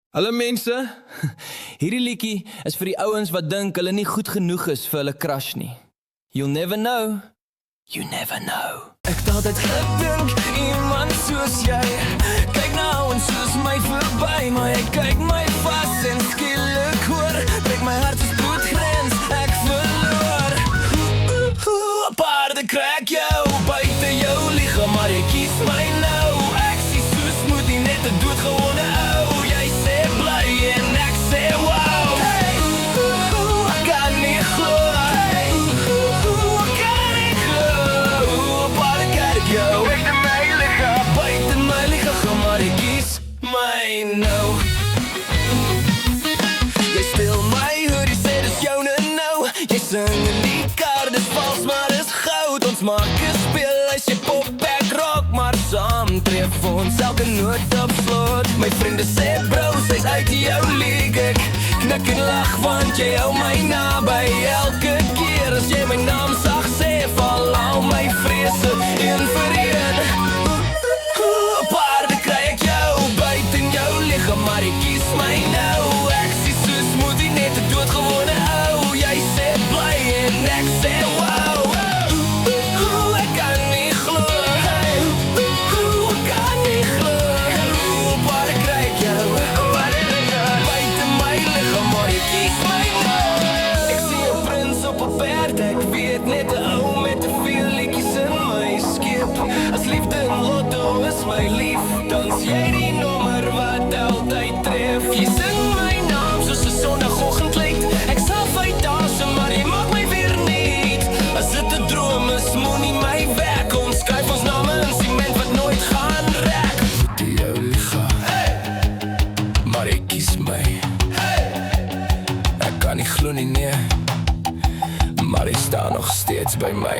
Hallo mense, hierdie liedjie is vir die ouens wat dink hulle nie goed genoeg is vir hulle crush nie. You'll never know, you never know. Ek het altyd gedink, iemand soos jy kyk na ouens soos my verby, maar jy kyk my vas en skielik hoor, breek my hart is bloedgrens, ek verloor. Paarde krak jou, buite jou lichaam, maar jy kies my nou. Ek sien so smooth, nie net 'n doodgewone ou. Jy sê bly en ek sê wow. Hey, ek kan nie glo. Hey, ek kan nie glo. Paarde krak jou, buite my lichaam, maar jy kies my nou. Jy speel my hoodie, sê dis joune nou. Jy sing 'n liedkaart, dis vals, maar dis goud. Ons maak 'n speel, hy sê pop, back, rock, maar saam tref ons elke noot op slot. My vriende sê bro, sy's uit jou league. Ek knik en lach, want jy hou my naby. Elke keer as jy my naam sag sê, val al my vrese een vir een. Paarde kry ek jou, buite in jou lichaam, maar jy kies my nou. Ek sien so smooth, nie net 'n doodgewone ou. Jy sê bly en ek sê wow. Ek kan nie glo. Ek kan nie glo. Paarde kry ek jou, buite my lichaam, maar jy kies my nou. Ek sien 'n prins op 'n perd, ek weet net 'n ou met te veel liedjies in my skip. As liefde en lotto is my lief, dan jy die nommer wat altyd tref. Jy sing my naam soos 'n sonoggendlied. Ek sal fight asem, maar jy maak my weer niet. As dit 'n droom is, moenie my weg. Ons skryf ons name in sement wat nooit gaan rek. Die jou lichaam, hey, maar jy kies my. Hey, ek kan nie glo nie, nee, maar jy staan nog steeds by my.